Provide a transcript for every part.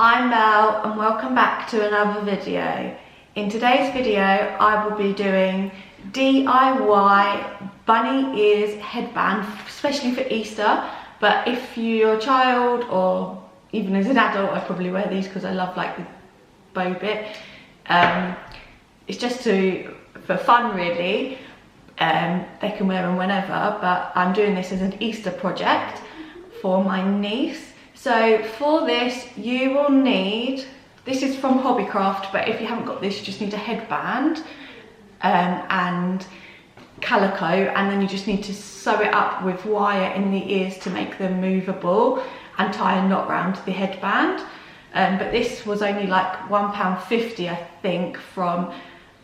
I'm Mel and welcome back to another video. In today's video I will be doing DIY bunny ears headband, especially for Easter, but if you're a child or even as an adult, I probably wear these because I love like the bow bit. It's just for fun really. They can wear them whenever, but I'm doing this as an Easter project for my niece. So for this you will need, this is from Hobbycraft, but if you haven't got this you just need a headband and calico, and then you just need to sew it up with wire in the ears to make them movable and tie a knot around the headband. But this was only like £1.50 I think from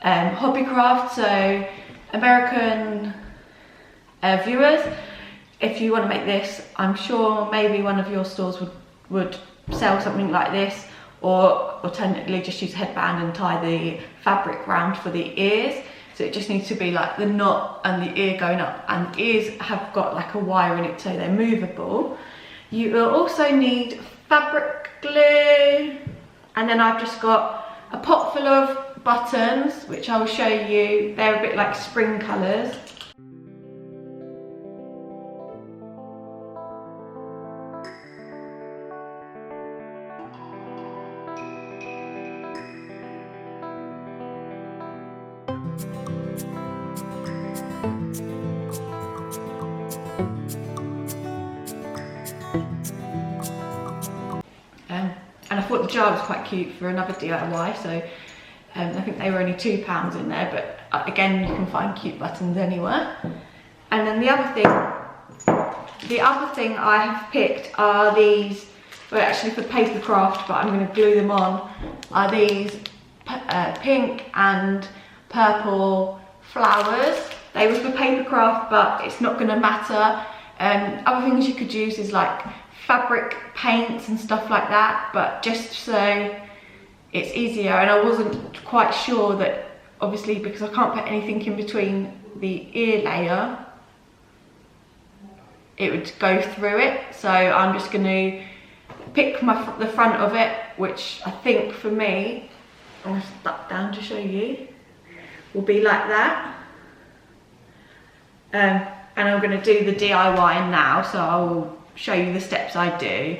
Hobbycraft. So American viewers, if you want to make this, I'm sure maybe one of your stores would sell something like this, or alternatively just use a headband and tie the fabric round for the ears. So it just needs to be like the knot and the ear going up, and the ears have got like a wire in it so they're movable. You will also need fabric glue, and then I've just got a pot full of buttons which I'll show you. They're a bit like spring colours. And I thought the jar was quite cute for another DIY, so I think they were only £2 in there, but again you can find cute buttons anywhere. And then the other thing I have picked are these, well actually for paper craft, but I'm going to glue them on, are these pink and purple flowers. They were for paper craft, but it's not going to matter. Other things you could use is like fabric paints and stuff like that, but just so it's easier. And I wasn't quite sure that, obviously because I can't put anything in between the ear layer, it would go through it. So I'm just going to pick the front of it, which I think for me, I'm going to stuck down to show you, will be like that. And I'm going to do the DIY now, so I will show you the steps I do.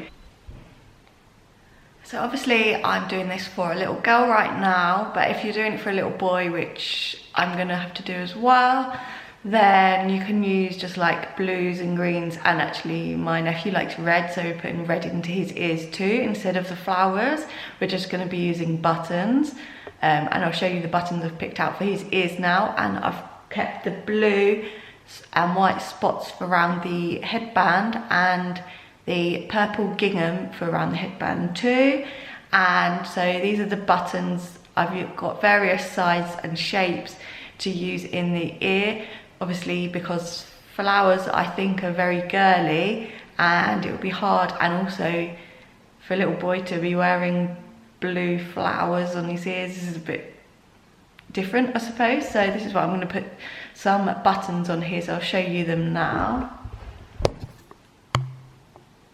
So obviously I'm doing this for a little girl right now, but if you're doing it for a little boy, which I'm gonna have to do as well, then you can use just like blues and greens, and actually my nephew likes red, so we're putting red into his ears too instead of the flowers. We're just going to be using buttons, and I'll show you the buttons I've picked out for his ears now. And I've kept the blue and white spots for around the headband, and the purple gingham for around the headband too. And so these are the buttons. I've got various sizes and shapes to use in the ear, obviously because flowers I think are very girly and it would be hard, and also for a little boy to be wearing blue flowers on his ears. This is a bit different I suppose, so this is what I'm going to put some buttons on his. I'll show you them now.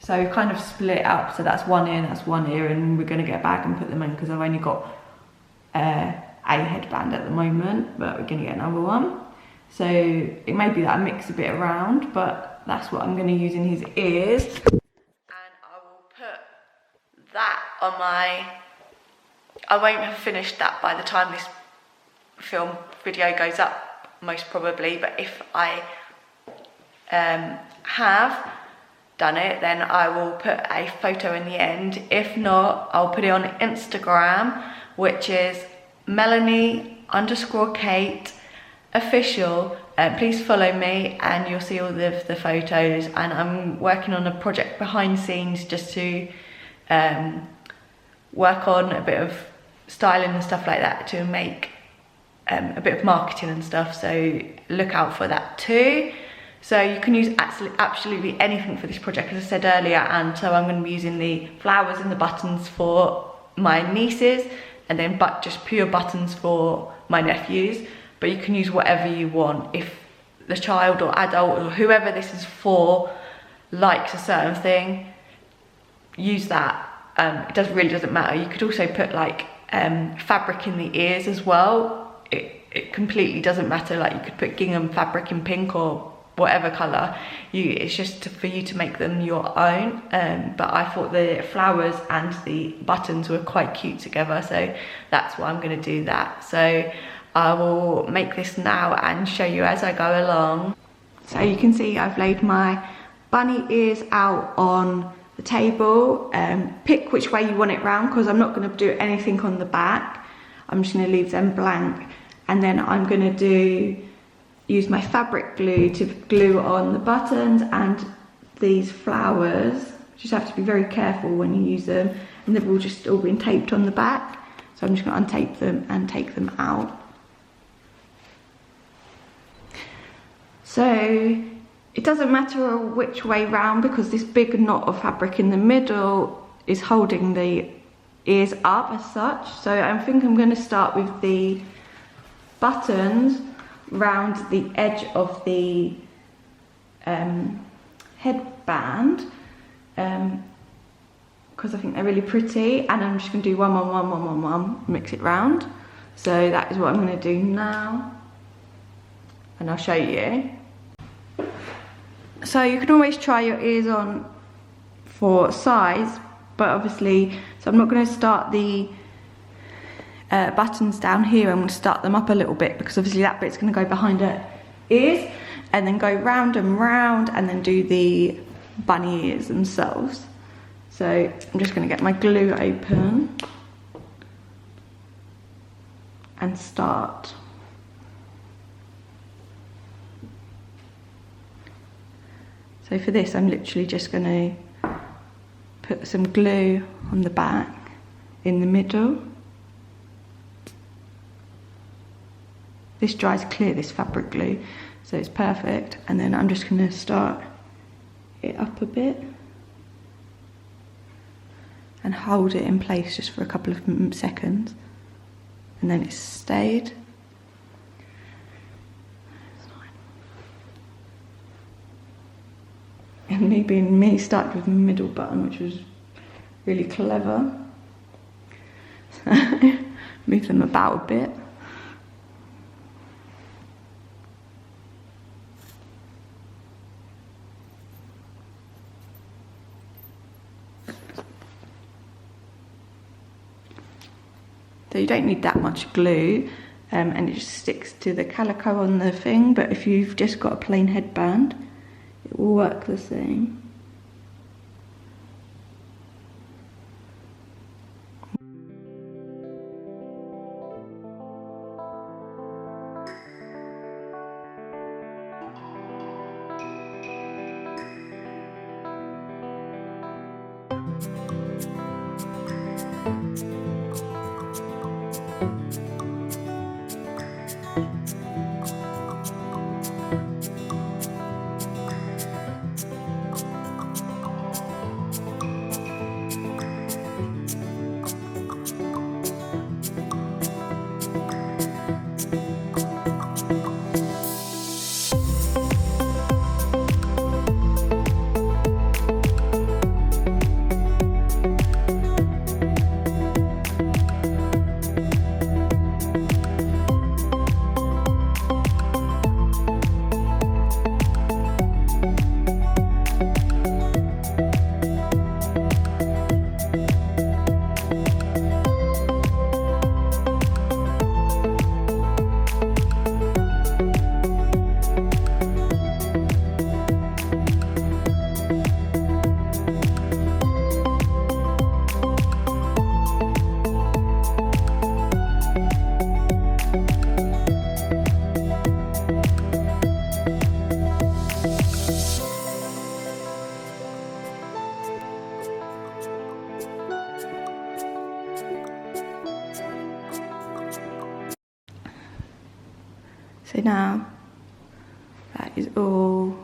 So we've kind of split up, so that's one ear, that's one ear, and we're going to get a bag and put them in because I've only got a headband at the moment, but we're going to get another one. So it may be that I mix a bit around, but that's what I'm going to use in his ears. And I will put that on I won't have finished that by the time this video goes up, most probably, but if I have done it, then I will put a photo in the end. If not, I'll put it on Instagram, which is Melanie_Kate official. Please follow me and you'll see all the photos. And I'm working on a project behind the scenes just to work on a bit of styling and stuff like that, to make a bit of marketing and stuff, so look out for that too. So you can use absolutely anything for this project, as I said earlier, and so I'm going to be using the flowers and the buttons for my nieces, and then just pure buttons for my nephews. But you can use whatever you want. If the child or adult or whoever this is for likes a certain thing, use that. it really doesn't matter. You could also put like fabric in the ears as well. It completely doesn't matter. Like you could put gingham fabric in pink or whatever colour. It's just for you to make them your own. But I thought the flowers and the buttons were quite cute together, so that's why I'm going to do that. So I will make this now and show you as I go along. So you can see I've laid my bunny ears out on the table. Pick which way you want it round, because I'm not going to do anything on the back. I'm just going to leave them blank, and then I'm going to use my fabric glue to glue on the buttons and these flowers. Just have to be very careful when you use them, and they've all just all been taped on the back. So I'm just going to untape them and take them out. So it doesn't matter which way round, because this big knot of fabric in the middle is holding the ears up as such. So I think I'm going to start with the buttons round the edge of the headband, because I think they're really pretty, and I'm just going to do one, mix it round. So that is what I'm going to do now, and I'll show you. So you can always try your ears on for size, but obviously, so I'm not going to start the buttons down here. I'm going to start them up a little bit, because obviously that bit's going to go behind her ears, and then go round and round, and then do the bunny ears themselves. So I'm just going to get my glue open and start. So for this, I'm literally just going to put some glue on the back, in the middle. This dries clear, this fabric glue, so it's perfect. And then I'm just going to start it up a bit and hold it in place just for a couple of seconds, and then it's stayed. And me being me, started with the middle button, which was really clever. So move them about a bit. So you don't need that much glue, and it just sticks to the calico on the thing, but if you've just got a plain headband, it will work the same. So now that is all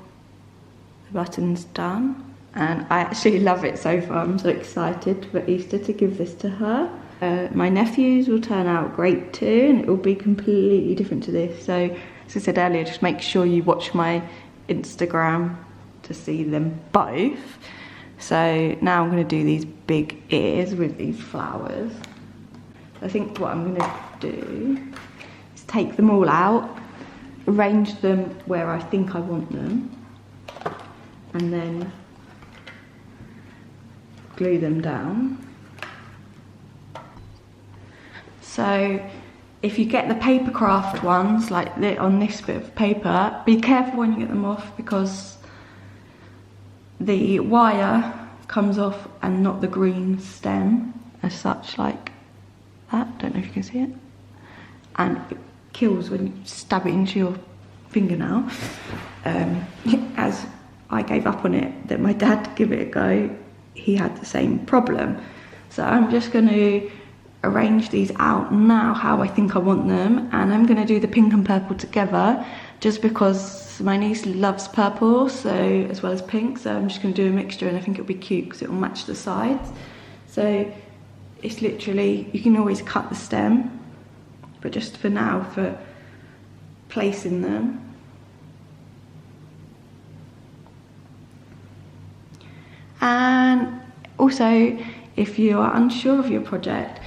the buttons done, and I actually love it so far. I'm so excited for Easter to give this to her. My nephews will turn out great too, and it will be completely different to this. So as I said earlier, just make sure you watch my Instagram to see them both. So now I'm going to do these big ears with these flowers. I think what I'm going to do is take them all out, arrange them where I think I want them, and then glue them down. So if you get the paper craft ones, like on this bit of paper, be careful when you get them off, because the wire comes off and not the green stem as such, like that. Don't know if you can see it. And it kills when you stab it into your fingernail. As I gave up on it, that my dad give it a go, he had the same problem. So I'm just going to arrange these out now how I think I want them, and I'm going to do the pink and purple together just because my niece loves purple, so as well as pink, so I'm just going to do a mixture, and I think it'll be cute because it will match the sides. So it's literally, you can always cut the stem, but just for now, for placing them. And also, if you are unsure of your project,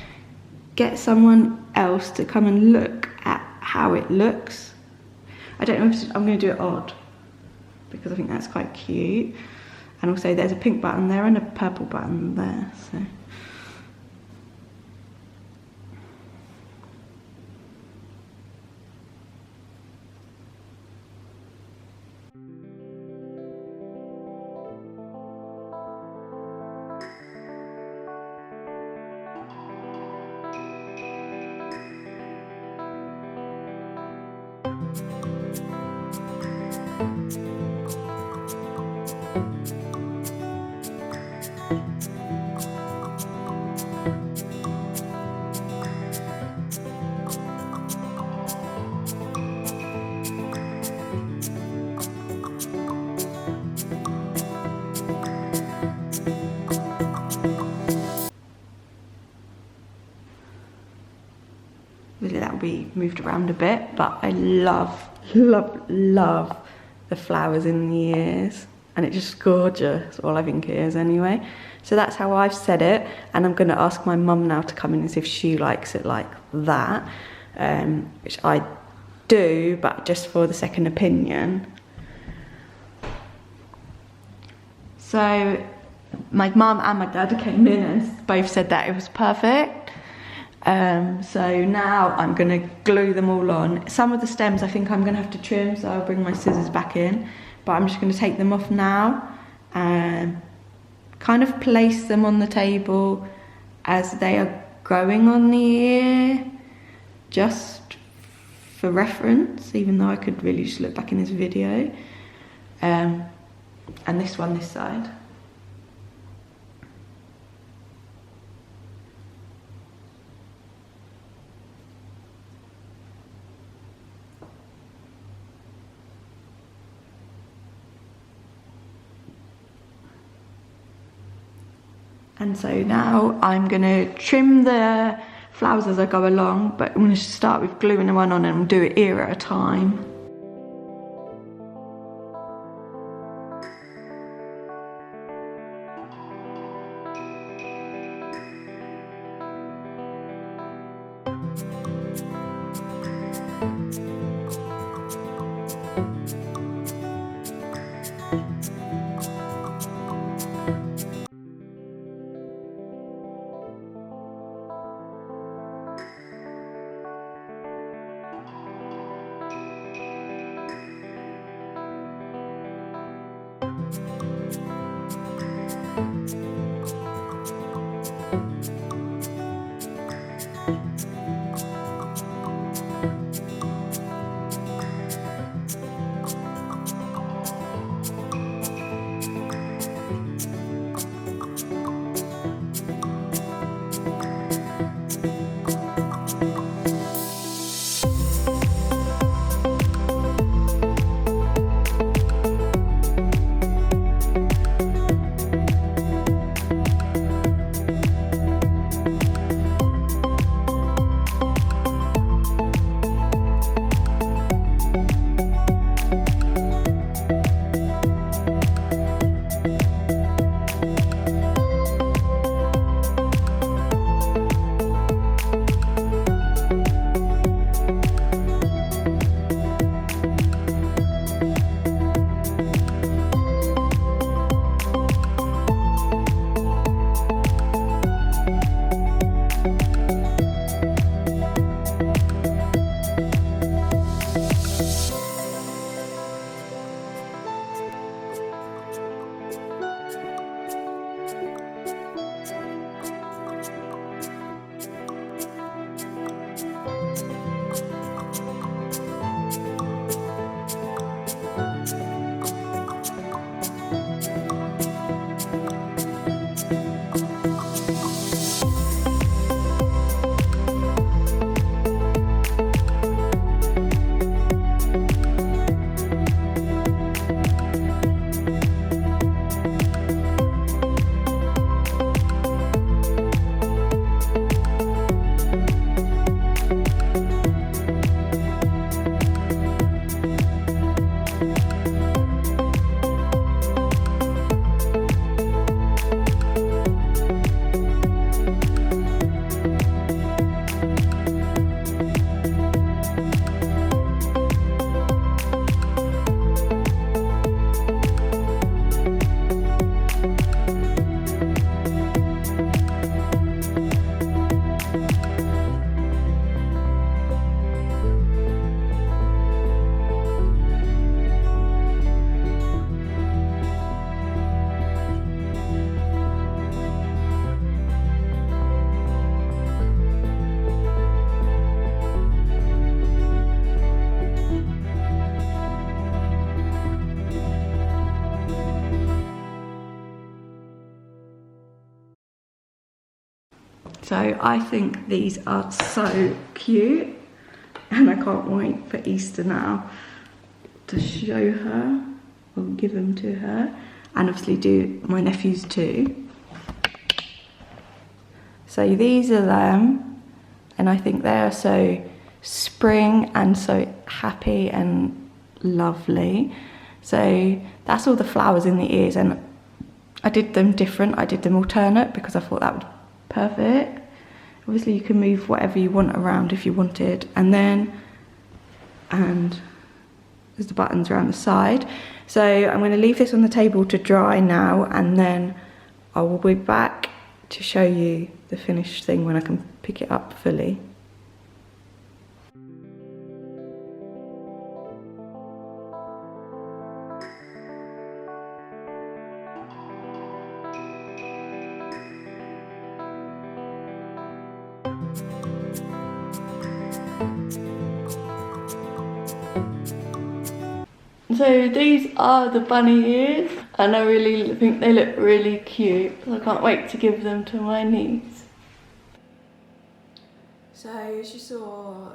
get someone else to come and look at how it looks. I don't know if I'm going to do it odd, because I think that's quite cute. And also there's a pink button there and a purple button there, so. That will be moved around a bit, but I love the flowers in the ears, and it's just gorgeous. All I think it is anyway. So that's how I've said it, and I'm going to ask my mum now to come in and see if she likes it like that, which I do, but just for the second opinion. So my mum and my dad came in and both said that it was perfect. So now I'm going to glue them all on. Some of the stems I think I'm going to have to trim, so I'll bring my scissors back in. But I'm just going to take them off now and kind of place them on the table as they are growing on the ear, just for reference, even though I could really just look back in this video. And this one this side. And so now I'm going to trim the flowers as I go along, but I'm going to start with gluing one on and do it ear at a time. So I think these are so cute, and I can't wait for Easter now to show her, or give them to her, and obviously do my nephews too. So these are them, and I think they are so spring and so happy and lovely. So that's all the flowers in the ears, and I did them different. I did them alternate because I thought that would be perfect. Obviously you can move whatever you want around if you wanted, and there's the buttons around the side. So I'm going to leave this on the table to dry now, and then I will be back to show you the finished thing when I can pick it up fully. So these are the bunny ears, and I really think they look really cute. I can't wait to give them to my niece. So as you saw,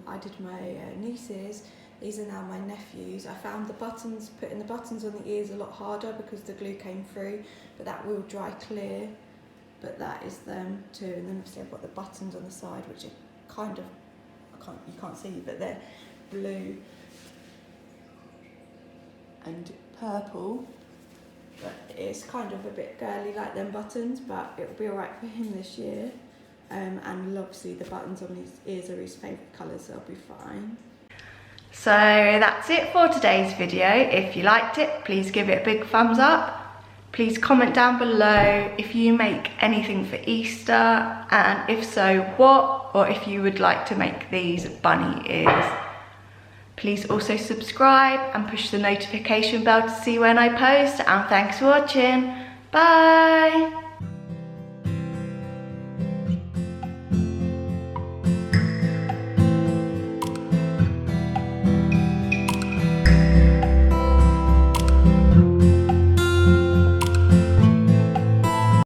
I did my nieces. These are now my nephews. I found the buttons, putting the buttons on the ears a lot harder because the glue came through, but that will dry clear. But that is them too, and then obviously I've got the buttons on the side, which are kind of, you can't see, but they're blue and purple. But it's kind of a bit girly like them buttons, but it'll be alright for him this year. And obviously the buttons on his ears are his favourite colours, so they'll be fine. So that's it for today's video. If you liked it, please give it a big thumbs up. Please comment down below if you make anything for Easter, and if so, what, or if you would like to make these bunny ears. Please also subscribe and push the notification bell to see when I post, and thanks for watching. Bye!